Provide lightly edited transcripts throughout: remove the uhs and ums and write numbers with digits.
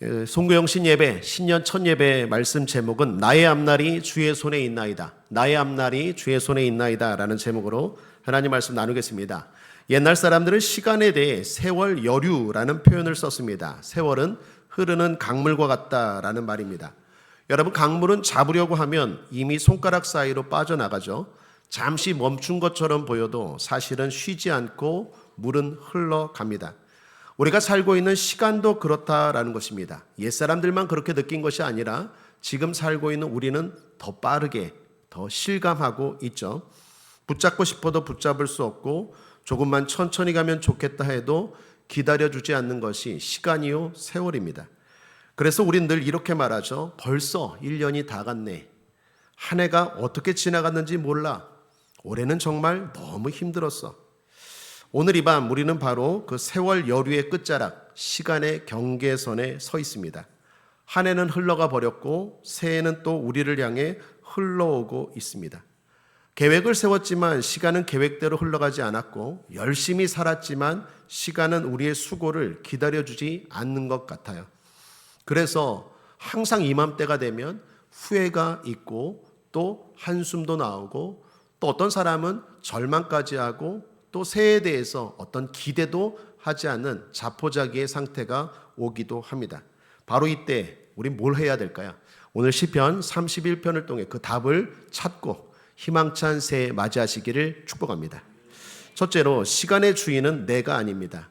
송구영 신예배 신년 첫 예배 말씀 제목은 나의 앞날이 주의 손에 있나이다. 나의 앞날이 주의 손에 있나이다 라는 제목으로 하나님 말씀 나누겠습니다. 옛날 사람들은 시간에 대해 세월 여류라는 표현을 썼습니다. 세월은 흐르는 강물과 같다라는 말입니다. 여러분, 강물은 잡으려고 하면 이미 손가락 사이로 빠져나가죠. 잠시 멈춘 것처럼 보여도 사실은 쉬지 않고 물은 흘러갑니다. 우리가 살고 있는 시간도 그렇다라는 것입니다. 옛사람들만 그렇게 느낀 것이 아니라 지금 살고 있는 우리는 더 빠르게, 더 실감하고 있죠. 붙잡고 싶어도 붙잡을 수 없고 조금만 천천히 가면 좋겠다 해도 기다려주지 않는 것이 시간이요 세월입니다. 그래서 우린 늘 이렇게 말하죠. 벌써 1년이 다 갔네. 한 해가 어떻게 지나갔는지 몰라. 올해는 정말 너무 힘들었어. 오늘 이 밤 우리는 바로 그 세월 여류의 끝자락, 시간의 경계선에 서 있습니다. 한 해는 흘러가 버렸고 새해는 또 우리를 향해 흘러오고 있습니다. 계획을 세웠지만 시간은 계획대로 흘러가지 않았고, 열심히 살았지만 시간은 우리의 수고를 기다려주지 않는 것 같아요. 그래서 항상 이맘때가 되면 후회가 있고 또 한숨도 나오고 또 어떤 사람은 절망까지 하고 또 새해에 대해서 어떤 기대도 하지 않는 자포자기의 상태가 오기도 합니다. 바로 이때 우린 뭘 해야 될까요? 오늘 시편 31편을 통해 그 답을 찾고 희망찬 새해 맞이하시기를 축복합니다. 첫째로, 시간의 주인은 내가 아닙니다.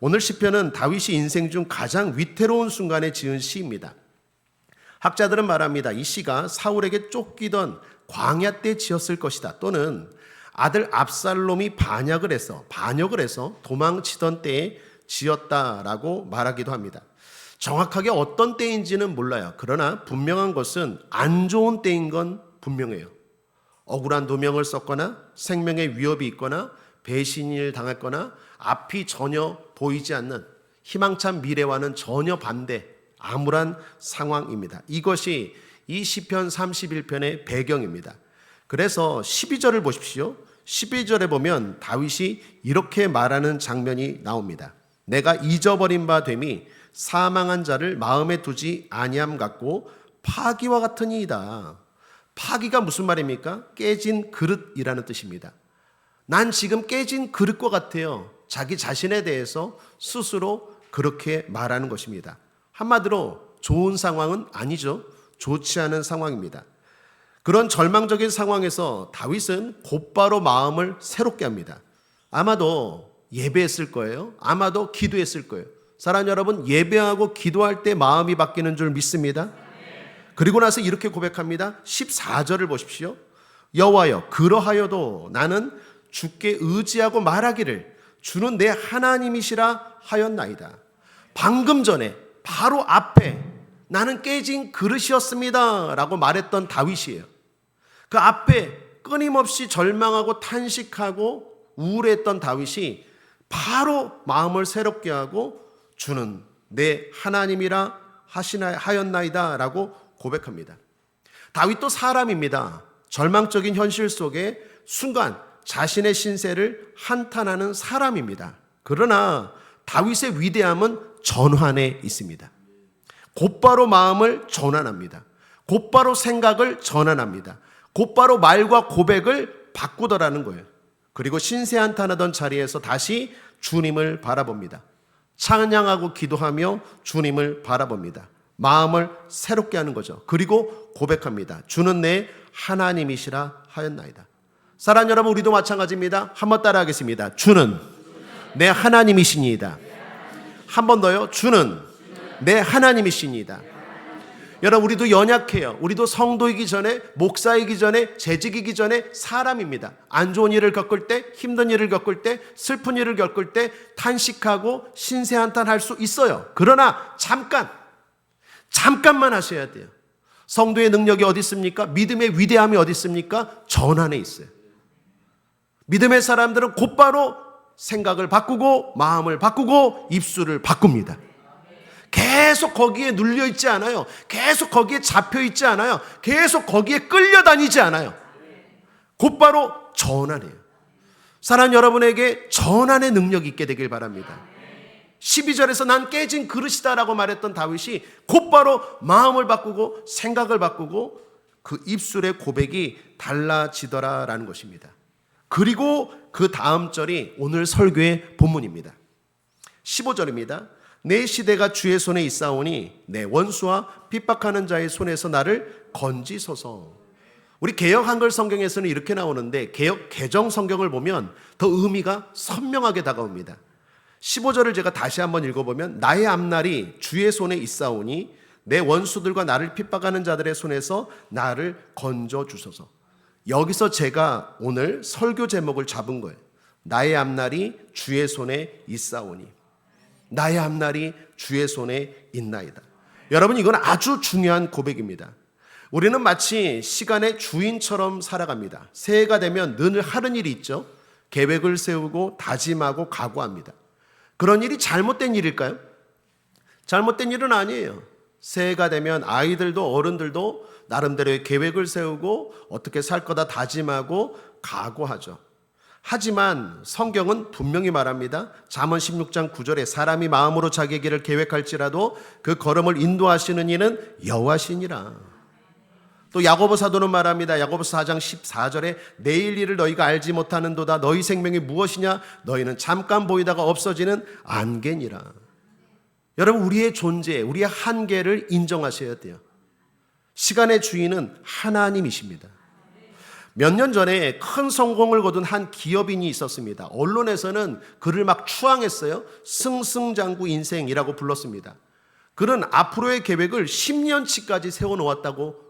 오늘 시편은 다윗이 인생 중 가장 위태로운 순간에 지은 시입니다. 학자들은 말합니다. 이 시가 사울에게 쫓기던 광야 때 지었을 것이다, 또는 아들 압살롬이 반역을 해서 도망치던 때에 지었다라고 말하기도 합니다. 정확하게 어떤 때인지는 몰라요. 그러나 분명한 것은 안 좋은 때인 건 분명해요. 억울한 누명을 썼거나 생명의 위협이 있거나 배신을 당했거나 앞이 전혀 보이지 않는 희망찬 미래와는 전혀 반대, 암울한 상황입니다. 이것이 이 시편 31편의 배경입니다. 그래서 12절을 보십시오. 12절에 보면 다윗이 이렇게 말하는 장면이 나옵니다. 내가 잊어버린 바 됨이 사망한 자를 마음에 두지 아니함 같고 파기와 같으니이다. 파기가 무슨 말입니까? 깨진 그릇이라는 뜻입니다. 난 지금 깨진 그릇과 같아요. 자기 자신에 대해서 스스로 그렇게 말하는 것입니다. 한마디로 좋은 상황은 아니죠. 좋지 않은 상황입니다. 그런 절망적인 상황에서 다윗은 곧바로 마음을 새롭게 합니다. 아마도 예배했을 거예요. 아마도 기도했을 거예요. 사랑하는 여러분, 예배하고 기도할 때 마음이 바뀌는 줄 믿습니다. 그리고 나서 이렇게 고백합니다. 14절을 보십시오. 여호와여, 그러하여도 나는 주께 의지하고 말하기를 주는 내 하나님이시라 하였나이다. 방금 전에 바로 앞에 나는 깨진 그릇이었습니다 라고 말했던 다윗이에요. 그 앞에 끊임없이 절망하고 탄식하고 우울했던 다윗이 바로 마음을 새롭게 하고 주는 내 하나님이라 하였나이다 라고 고백합니다. 다윗도 사람입니다. 절망적인 현실 속에 순간 자신의 신세를 한탄하는 사람입니다. 그러나 다윗의 위대함은 전환에 있습니다. 곧바로 마음을 전환합니다. 곧바로 생각을 전환합니다. 곧바로 말과 고백을 바꾸더라는 거예요. 그리고 신세 한탄하던 자리에서 다시 주님을 바라봅니다. 찬양하고 기도하며 주님을 바라봅니다. 마음을 새롭게 하는 거죠. 그리고 고백합니다. 주는 내 하나님이시라 하였나이다. 사랑하는 여러분, 우리도 마찬가지입니다. 한번 따라하겠습니다. 주는 내 하나님이시니이다. 한 번 더요. 주는 내 하나님이시니이다. 여러분, 우리도 연약해요. 우리도 성도이기 전에, 목사이기 전에, 재직이기 전에 사람입니다. 안 좋은 일을 겪을 때, 힘든 일을 겪을 때, 슬픈 일을 겪을 때 탄식하고 신세한탄할 수 있어요. 그러나 잠깐만 하셔야 돼요. 성도의 능력이 어디 있습니까? 믿음의 위대함이 어디 있습니까? 전환에 있어요. 믿음의 사람들은 곧바로 생각을 바꾸고 마음을 바꾸고 입술을 바꿉니다. 계속 거기에 눌려 있지 않아요. 계속 거기에 잡혀 있지 않아요. 계속 거기에 끌려다니지 않아요. 곧바로 전환해요. 사랑하는 여러분에게 전환의 능력이 있게 되길 바랍니다. 12절에서 난 깨진 그릇이다라고 말했던 다윗이 곧바로 마음을 바꾸고 생각을 바꾸고 그 입술의 고백이 달라지더라라는 것입니다. 그리고 그 다음 절이 오늘 설교의 본문입니다. 15절입니다. 내 시대가 주의 손에 있사오니 내 원수와 핍박하는 자의 손에서 나를 건지소서. 우리 개역 한글 성경에서는 이렇게 나오는데 개역 개정 성경을 보면 더 의미가 선명하게 다가옵니다. 15절을 제가 다시 한번 읽어보면 나의 앞날이 주의 손에 있사오니 내 원수들과 나를 핍박하는 자들의 손에서 나를 건져 주소서. 여기서 제가 오늘 설교 제목을 잡은 거예요. 나의 앞날이 주의 손에 있사오니. 나의 앞날이 주의 손에 있나이다. 여러분, 이건 아주 중요한 고백입니다. 우리는 마치 시간의 주인처럼 살아갑니다. 새해가 되면 늘 하는 일이 있죠. 계획을 세우고 다짐하고 각오합니다. 그런 일이 잘못된 일일까요? 잘못된 일은 아니에요. 새해가 되면 아이들도 어른들도 나름대로의 계획을 세우고 어떻게 살 거다 다짐하고 각오하죠. 하지만 성경은 분명히 말합니다. 잠언 16장 9절에 사람이 마음으로 자기의 길을 계획할지라도 그 걸음을 인도하시는 이는 여호와시니라. 또 야고보 사도는 말합니다. 야고보서 4장 14절에 내일 일을 너희가 알지 못하는도다. 너희 생명이 무엇이냐? 너희는 잠깐 보이다가 없어지는 안개니라. 여러분, 우리의 존재, 우리의 한계를 인정하셔야 돼요. 시간의 주인은 하나님이십니다. 몇 년 전에 큰 성공을 거둔 한 기업인이 있었습니다. 언론에서는 그를 막 추앙했어요. 승승장구 인생이라고 불렀습니다. 그는 앞으로의 계획을 10년치까지 세워놓았다고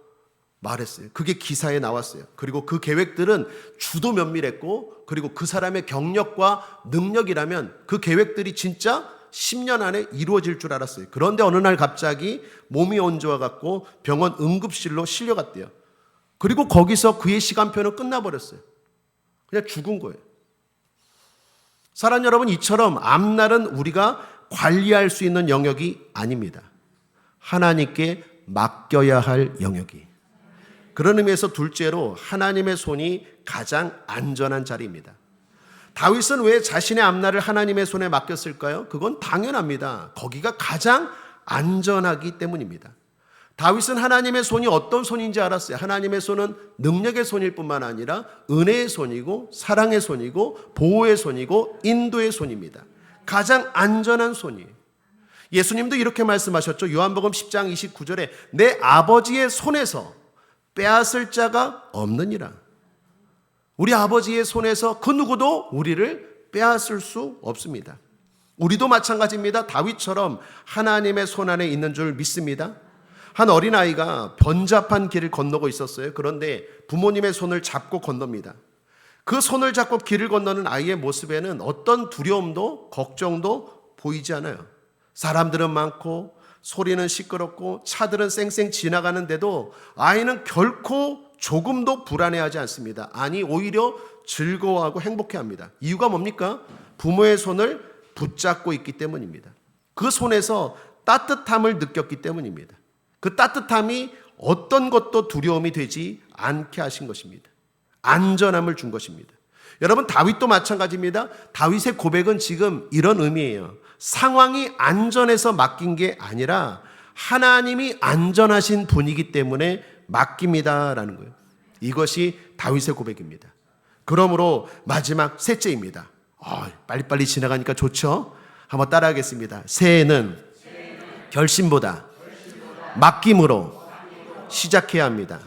말했어요. 그게 기사에 나왔어요. 그리고 그 계획들은 주도 면밀했고, 그리고 그 사람의 경력과 능력이라면 그 계획들이 진짜 10년 안에 이루어질 줄 알았어요. 그런데 어느 날 갑자기 몸이 안 좋아갖고 병원 응급실로 실려갔대요. 그리고 거기서 그의 시간표는 끝나버렸어요. 그냥 죽은 거예요. 사랑 여러분, 이처럼 앞날은 우리가 관리할 수 있는 영역이 아닙니다. 하나님께 맡겨야 할 영역이. 그런 의미에서 둘째로 하나님의 손이 가장 안전한 자리입니다. 다윗은 왜 자신의 앞날을 하나님의 손에 맡겼을까요? 그건 당연합니다. 거기가 가장 안전하기 때문입니다. 다윗은 하나님의 손이 어떤 손인지 알았어요. 하나님의 손은 능력의 손일 뿐만 아니라 은혜의 손이고 사랑의 손이고 보호의 손이고 인도의 손입니다. 가장 안전한 손이에요. 예수님도 이렇게 말씀하셨죠. 요한복음 10장 29절에 내 아버지의 손에서 빼앗을 자가 없느니라. 우리 아버지의 손에서 그 누구도 우리를 빼앗을 수 없습니다. 우리도 마찬가지입니다. 다윗처럼 하나님의 손 안에 있는 줄 믿습니다. 한 어린아이가 번잡한 길을 건너고 있었어요. 그런데 부모님의 손을 잡고 건넙니다. 그 손을 잡고 길을 건너는 아이의 모습에는 어떤 두려움도 걱정도 보이지 않아요. 사람들은 많고 소리는 시끄럽고 차들은 쌩쌩 지나가는데도 아이는 결코 조금도 불안해하지 않습니다. 아니, 오히려 즐거워하고 행복해합니다. 이유가 뭡니까? 부모의 손을 붙잡고 있기 때문입니다. 그 손에서 따뜻함을 느꼈기 때문입니다. 그 따뜻함이 어떤 것도 두려움이 되지 않게 하신 것입니다. 안전함을 준 것입니다. 여러분, 다윗도 마찬가지입니다. 다윗의 고백은 지금 이런 의미예요. 상황이 안전해서 맡긴 게 아니라 하나님이 안전하신 분이기 때문에 맡깁니다라는 거예요. 이것이 다윗의 고백입니다. 그러므로 마지막 셋째입니다. 빨리빨리 지나가니까 좋죠? 한번 따라하겠습니다. 새해는 결심보다 맡김으로 시작해야 합니다.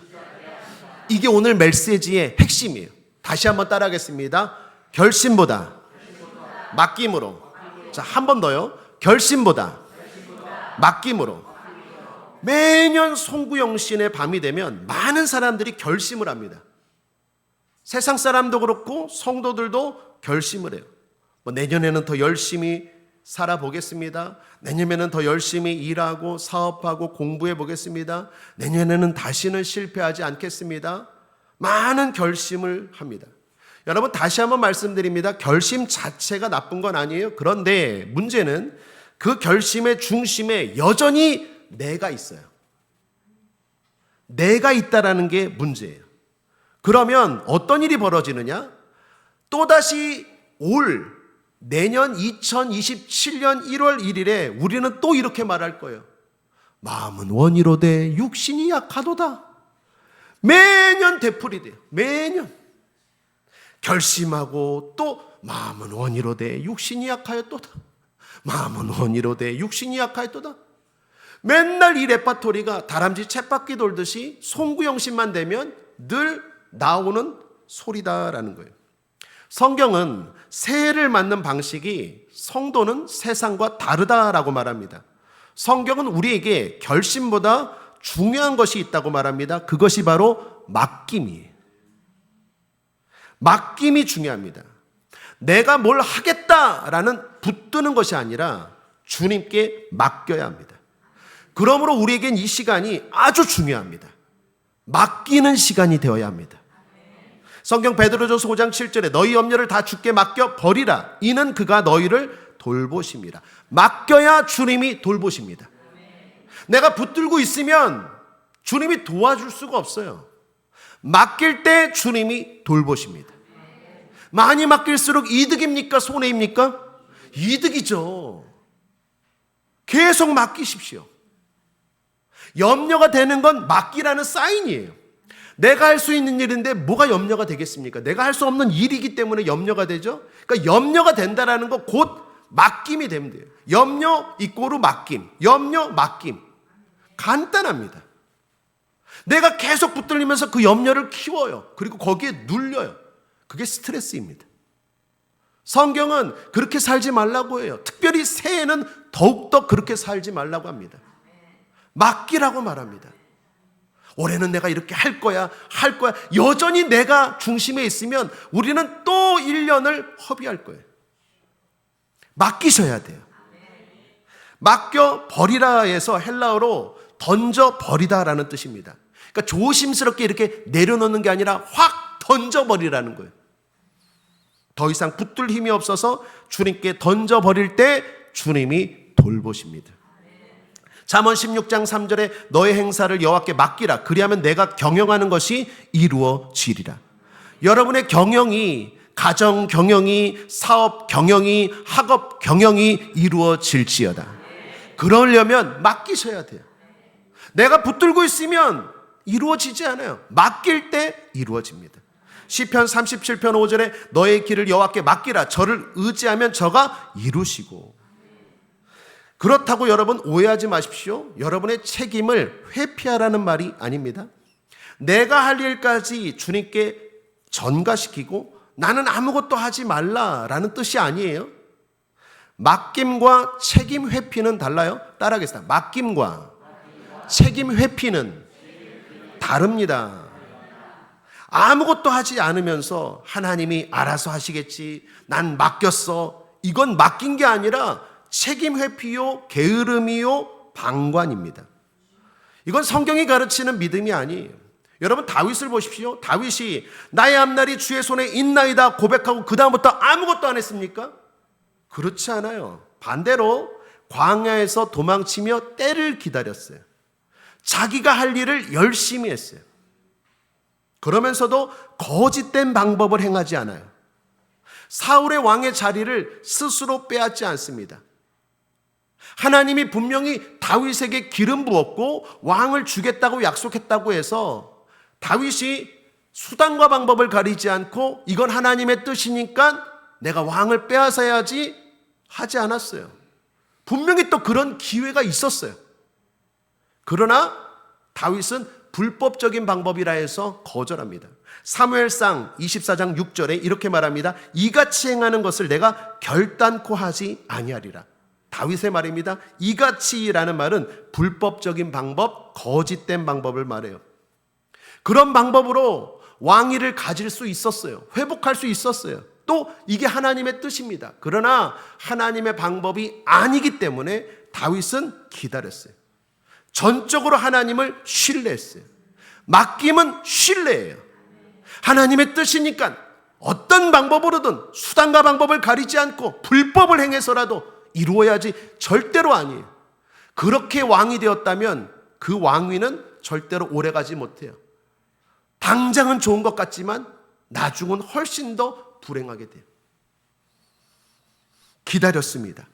이게 오늘 메시지의 핵심이에요. 다시 한번 따라하겠습니다. 결심보다 맡김으로. 자, 한 번 더요. 결심보다 맡김으로. 매년 송구영신의 밤이 되면 많은 사람들이 결심을 합니다. 세상 사람도 그렇고 성도들도 결심을 해요. 내년에는 더 열심히 살아보겠습니다. 내년에는 더 열심히 일하고 사업하고 공부해 보겠습니다. 내년에는 다시는 실패하지 않겠습니다. 많은 결심을 합니다. 여러분, 다시 한번 말씀드립니다. 결심 자체가 나쁜 건 아니에요. 그런데 문제는 그 결심의 중심에 여전히 내가 있어요. 내가 있다라는 게 문제예요. 그러면 어떤 일이 벌어지느냐? 또다시 올 내년 2027년 1월 1일에 우리는 또 이렇게 말할 거예요. 마음은 원이로되 육신이 약하도다. 매년 되풀이돼요. 매년. 결심하고 또 마음은 원이로되 육신이 약하였도다. 마음은 원이로되 육신이 약하였도다. 맨날 이 레파토리가 다람쥐 쳇바퀴 돌듯이 송구영신만 되면 늘 나오는 소리다라는 거예요. 성경은 새해를 맞는 방식이 성도는 세상과 다르다라고 말합니다. 성경은 우리에게 결심보다 중요한 것이 있다고 말합니다. 그것이 바로 맡김이에요. 맡김이 중요합니다. 내가 뭘 하겠다라는 붙드는 것이 아니라 주님께 맡겨야 합니다. 그러므로 우리에겐 이 시간이 아주 중요합니다. 맡기는 시간이 되어야 합니다. 성경 베드로전서 5장 7절에 너희 염려를 다 주께 맡겨 버리라. 이는 그가 너희를 돌보심이라. 맡겨야 주님이 돌보십니다. 내가 붙들고 있으면 주님이 도와줄 수가 없어요. 맡길 때 주님이 돌보십니다. 많이 맡길수록 이득입니까? 손해입니까? 이득이죠. 계속 맡기십시오. 염려가 되는 건 맡기라는 사인이에요. 내가 할 수 있는 일인데 뭐가 염려가 되겠습니까? 내가 할 수 없는 일이기 때문에 염려가 되죠. 그러니까 염려가 된다라는 거 곧 맡김이 되면 돼요. 염려 이꼬르 맡김, 염려 맡김. 간단합니다. 내가 계속 붙들리면서 그 염려를 키워요. 그리고 거기에 눌려요. 그게 스트레스입니다. 성경은 그렇게 살지 말라고 해요. 특별히 새해는 더욱더 그렇게 살지 말라고 합니다. 맡기라고 말합니다. 올해는 내가 이렇게 할 거야. 여전히 내가 중심에 있으면 우리는 또 1년을 허비할 거예요. 맡기셔야 돼요. 맡겨 버리라에서 헬라어로 던져 버리다라는 뜻입니다. 그러니까 조심스럽게 이렇게 내려놓는 게 아니라 확 던져 버리라는 거예요. 더 이상 붙들 힘이 없어서 주님께 던져 버릴 때 주님이 돌보십니다. 잠언 16장 3절에 너의 행사를 여호와께 맡기라. 그리하면 내가 경영하는 것이 이루어지리라. 여러분의 경영이 가정 경영이, 사업 경영이, 학업 경영이 이루어질지어다. 그러려면 맡기셔야 돼요. 내가 붙들고 있으면 이루어지지 않아요. 맡길 때 이루어집니다. 시편 37편 5절에 너의 길을 여호와께 맡기라. 저를 의지하면 저가 이루시고. 그렇다고 여러분 오해하지 마십시오. 여러분의 책임을 회피하라는 말이 아닙니다. 내가 할 일까지 주님께 전가시키고 나는 아무것도 하지 말라라는 뜻이 아니에요. 맡김과 책임 회피는 달라요. 따라하겠습니다. 맡김과 책임 회피는 다릅니다. 아무것도 하지 않으면서 하나님이 알아서 하시겠지, 난 맡겼어, 이건 맡긴 게 아니라 책임 회피요, 게으름이요, 방관입니다. 이건 성경이 가르치는 믿음이 아니에요. 여러분 다윗을 보십시오. 다윗이 나의 앞날이 주의 손에 있나이다 고백하고 그 다음부터 아무것도 안 했습니까? 그렇지 않아요. 반대로 광야에서 도망치며 때를 기다렸어요. 자기가 할 일을 열심히 했어요. 그러면서도 거짓된 방법을 행하지 않아요. 사울의 왕의 자리를 스스로 빼앗지 않습니다. 하나님이 분명히 다윗에게 기름 부었고 왕을 주겠다고 약속했다고 해서 다윗이 수단과 방법을 가리지 않고 이건 하나님의 뜻이니까 내가 왕을 빼앗아야지 하지 않았어요. 분명히 또 그런 기회가 있었어요. 그러나 다윗은 불법적인 방법이라 해서 거절합니다. 사무엘상 24장 6절에 이렇게 말합니다. 이같이 행하는 것을 내가 결단코 하지 아니하리라. 다윗의 말입니다. 이같이라는 말은 불법적인 방법, 거짓된 방법을 말해요. 그런 방법으로 왕위를 가질 수 있었어요. 회복할 수 있었어요. 또 이게 하나님의 뜻입니다. 그러나 하나님의 방법이 아니기 때문에 다윗은 기다렸어요. 전적으로 하나님을 신뢰했어요. 맡김은 신뢰예요. 하나님의 뜻이니까 어떤 방법으로든 수단과 방법을 가리지 않고 불법을 행해서라도 이루어야지 절대로 아니에요. 그렇게 왕이 되었다면 그 왕위는 절대로 오래가지 못해요. 당장은 좋은 것 같지만 나중은 훨씬 더 불행하게 돼요. 기다렸습니다.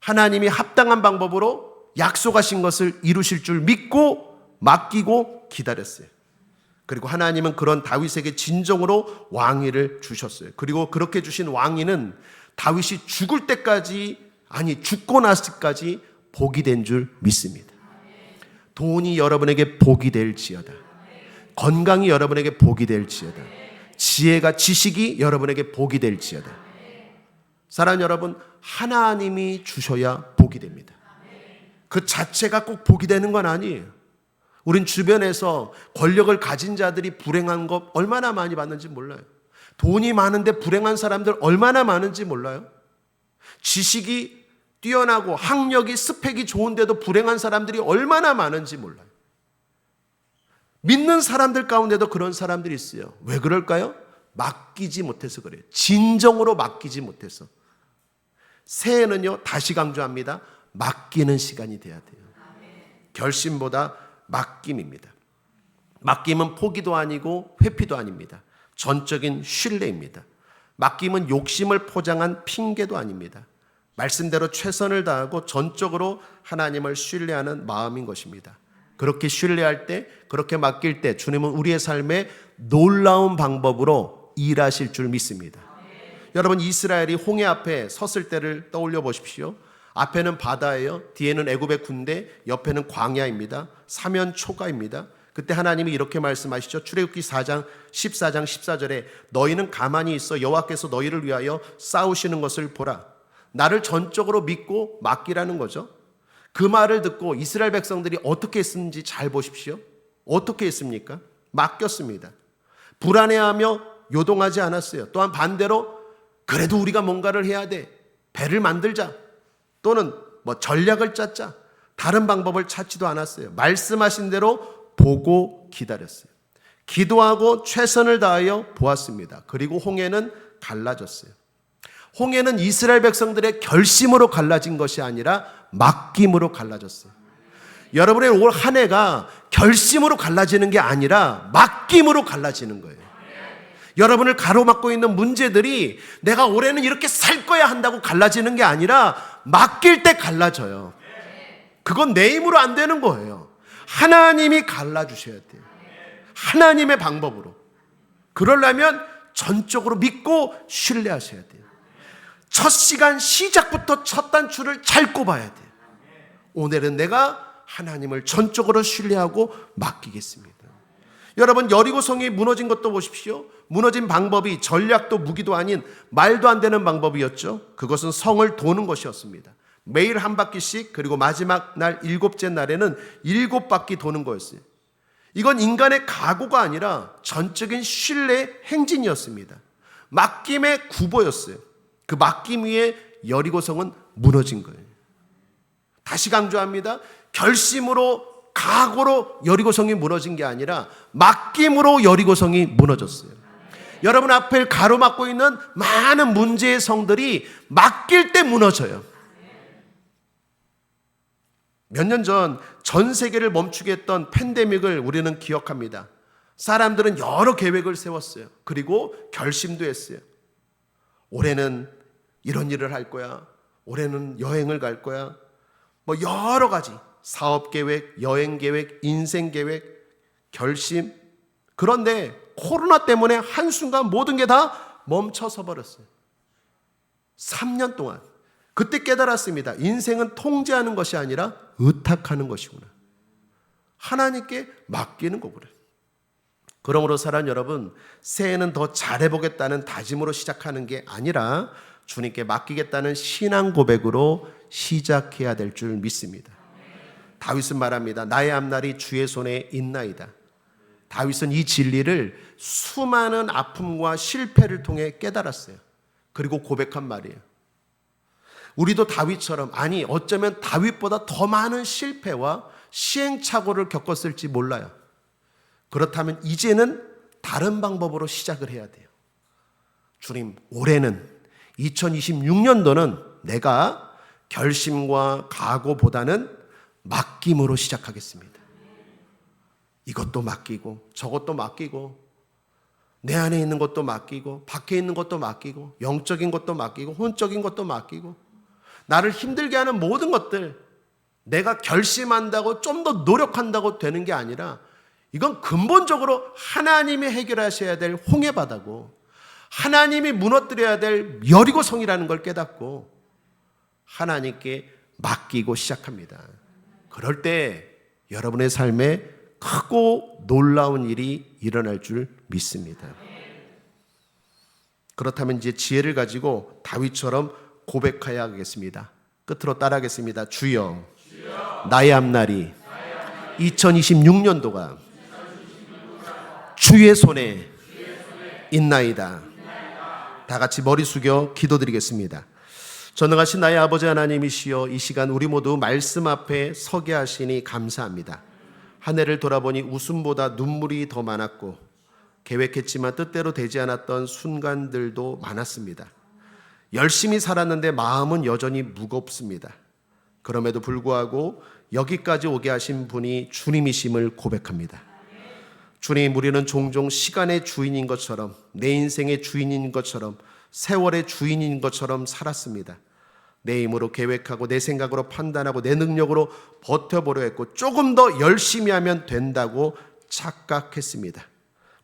하나님이 합당한 방법으로 약속하신 것을 이루실 줄 믿고 맡기고 기다렸어요. 그리고 하나님은 그런 다윗에게 진정으로 왕위를 주셨어요. 그리고 그렇게 주신 왕위는 다윗이 죽을 때까지, 아니 죽고 났을 때까지 복이 된 줄 믿습니다. 돈이 여러분에게 복이 될지어다. 건강이 여러분에게 복이 될지어다. 지혜가, 지식이 여러분에게 복이 될지어다. 사랑하는 여러분, 하나님이 주셔야 복이 됩니다. 그 자체가 꼭 복이 되는 건 아니에요. 우린 주변에서 권력을 가진 자들이 불행한 것 얼마나 많이 봤는지 몰라요. 돈이 많은데 불행한 사람들 얼마나 많은지 몰라요. 지식이 뛰어나고 학력이, 스펙이 좋은데도 불행한 사람들이 얼마나 많은지 몰라요. 믿는 사람들 가운데도 그런 사람들이 있어요. 왜 그럴까요? 맡기지 못해서 그래요. 진정으로 맡기지 못해서. 새해는요, 다시 강조합니다. 맡기는 시간이 돼야 돼요. 결심보다 맡김입니다. 맡김은 포기도 아니고 회피도 아닙니다. 전적인 신뢰입니다. 맡김은 욕심을 포장한 핑계도 아닙니다. 말씀대로 최선을 다하고 전적으로 하나님을 신뢰하는 마음인 것입니다. 그렇게 신뢰할 때, 그렇게 맡길 때 주님은 우리의 삶에 놀라운 방법으로 일하실 줄 믿습니다. 여러분, 이스라엘이 홍해 앞에 섰을 때를 떠올려 보십시오. 앞에는 바다예요. 뒤에는 애굽의 군대, 옆에는 광야입니다. 사면 초가입니다. 그때 하나님이 이렇게 말씀하시죠. 출애굽기 4장 14절에 너희는 가만히 있어 여호와께서 너희를 위하여 싸우시는 것을 보라. 나를 전적으로 믿고 맡기라는 거죠. 그 말을 듣고 이스라엘 백성들이 어떻게 했는지 잘 보십시오. 어떻게 했습니까? 맡겼습니다. 불안해하며 요동하지 않았어요. 또한 반대로 그래도 우리가 뭔가를 해야 돼. 배를 만들자. 또는 전략을 짰자. 다른 방법을 찾지도 않았어요. 말씀하신 대로 보고 기다렸어요. 기도하고 최선을 다하여 보았습니다. 그리고 홍해는 갈라졌어요. 홍해는 이스라엘 백성들의 결심으로 갈라진 것이 아니라 맡김으로 갈라졌어요. 여러분의 올 한 해가 결심으로 갈라지는 게 아니라 맡김으로 갈라지는 거예요. 여러분을 가로막고 있는 문제들이 내가 올해는 이렇게 살 거야 한다고 갈라지는 게 아니라 맡길 때 갈라져요. 그건 내 힘으로 안 되는 거예요. 하나님이 갈라주셔야 돼요. 하나님의 방법으로. 그러려면 전적으로 믿고 신뢰하셔야 돼요. 첫 시간 시작부터 첫 단추를 잘 꼽아야 돼요. 오늘은 내가 하나님을 전적으로 신뢰하고 맡기겠습니다. 여러분, 여리고성이 무너진 것도 보십시오. 무너진 방법이 전략도 무기도 아닌 말도 안 되는 방법이었죠. 그것은 성을 도는 것이었습니다. 매일 한 바퀴씩, 그리고 마지막 날 7째 날에는 7바퀴 도는 거였어요. 이건 인간의 각오가 아니라 전적인 신뢰의 행진이었습니다. 맡김의 구보였어요. 그 맡김 위에 여리고성은 무너진 거예요. 다시 강조합니다. 결심으로, 각오로 여리고성이 무너진 게 아니라 맡김으로 여리고성이 무너졌어요. 여러분 앞을 가로막고 있는 많은 문제의 성들이 맡길 때 무너져요. 몇 년 전 세계를 멈추게 했던 팬데믹을 우리는 기억합니다. 사람들은 여러 계획을 세웠어요. 그리고 결심도 했어요. 올해는 이런 일을 할 거야. 올해는 여행을 갈 거야. 여러 가지 사업 계획, 여행 계획, 인생 계획, 결심. 그런데 코로나 때문에 한순간 모든 게 다 멈춰서 버렸어요. 3년 동안. 그때 깨달았습니다. 인생은 통제하는 것이 아니라 의탁하는 것이구나. 하나님께 맡기는 거구나. 그러므로 사랑하는 여러분, 새해는 더 잘해보겠다는 다짐으로 시작하는 게 아니라 주님께 맡기겠다는 신앙 고백으로 시작해야 될 줄 믿습니다. 다윗은 말합니다. 나의 앞날이 주의 손에 있나이다. 다윗은 이 진리를 수많은 아픔과 실패를 통해 깨달았어요. 그리고 고백한 말이에요. 우리도 다윗처럼, 아니 어쩌면 다윗보다 더 많은 실패와 시행착오를 겪었을지 몰라요. 그렇다면 이제는 다른 방법으로 시작을 해야 돼요. 주님, 올해는 2026년도는 내가 결심과 각오보다는 맡김으로 시작하겠습니다. 이것도 맡기고 저것도 맡기고 내 안에 있는 것도 맡기고 밖에 있는 것도 맡기고 영적인 것도 맡기고 혼적인 것도 맡기고 나를 힘들게 하는 모든 것들, 내가 결심한다고 좀 더 노력한다고 되는 게 아니라 이건 근본적으로 하나님이 해결하셔야 될 홍해바다고, 하나님이 무너뜨려야 될 여리고성이라는 걸 깨닫고 하나님께 맡기고 시작합니다. 그럴 때 여러분의 삶에 크고 놀라운 일이 일어날 줄 믿습니다. 그렇다면 이제 지혜를 가지고 다윗처럼 고백해야 하겠습니다. 끝으로 따라하겠습니다. 주여, 나의 앞날이 2026년도가 주의 손에 있나이다. 다 같이 머리 숙여 기도드리겠습니다. 전능하신 나의 아버지 하나님이시여, 이 시간 우리 모두 말씀 앞에 서게 하시니 감사합니다. 한 해를 돌아보니 웃음보다 눈물이 더 많았고 계획했지만 뜻대로 되지 않았던 순간들도 많았습니다. 열심히 살았는데 마음은 여전히 무겁습니다. 그럼에도 불구하고 여기까지 오게 하신 분이 주님이심을 고백합니다. 주님, 우리는 종종 시간의 주인인 것처럼, 내 인생의 주인인 것처럼, 세월의 주인인 것처럼 살았습니다. 내 힘으로 계획하고 내 생각으로 판단하고 내 능력으로 버텨보려 했고 조금 더 열심히 하면 된다고 착각했습니다.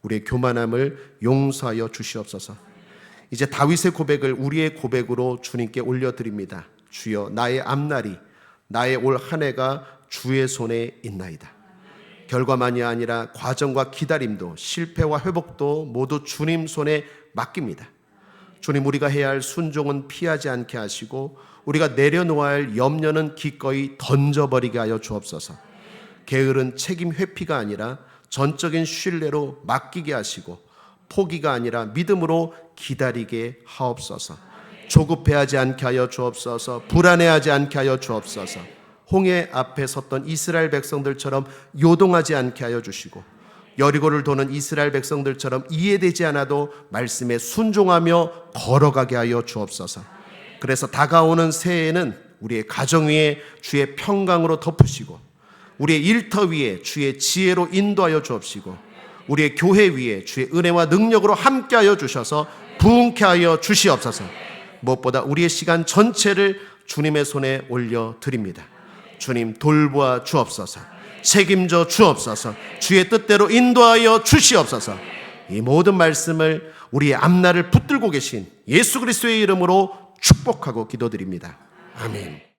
우리의 교만함을 용서하여 주시옵소서. 이제 다윗의 고백을 우리의 고백으로 주님께 올려드립니다. 주여, 나의 앞날이, 나의 올 한 해가 주의 손에 있나이다. 결과만이 아니라 과정과 기다림도, 실패와 회복도 모두 주님 손에 맡깁니다. 주님, 우리가 해야 할 순종은 피하지 않게 하시고 우리가 내려놓아야 할 염려는 기꺼이 던져버리게 하여 주옵소서. 게으른 책임 회피가 아니라 전적인 신뢰로 맡기게 하시고 포기가 아니라 믿음으로 기다리게 하옵소서. 조급해하지 않게 하여 주옵소서. 불안해하지 않게 하여 주옵소서. 홍해 앞에 섰던 이스라엘 백성들처럼 요동하지 않게 하여 주시고 여리고를 도는 이스라엘 백성들처럼 이해되지 않아도 말씀에 순종하며 걸어가게 하여 주옵소서. 그래서 다가오는 새해에는 우리의 가정 위에 주의 평강으로 덮으시고 우리의 일터 위에 주의 지혜로 인도하여 주옵시고 우리의 교회 위에 주의 은혜와 능력으로 함께하여 주셔서 부흥케 하여 주시옵소서. 무엇보다 우리의 시간 전체를 주님의 손에 올려드립니다. 주님, 돌보아 주옵소서. 책임져 주옵소서. 주의 뜻대로 인도하여 주시옵소서. 이 모든 말씀을 우리의 앞날을 붙들고 계신 예수 그리스도의 이름으로 축복하고 기도드립니다. 아멘.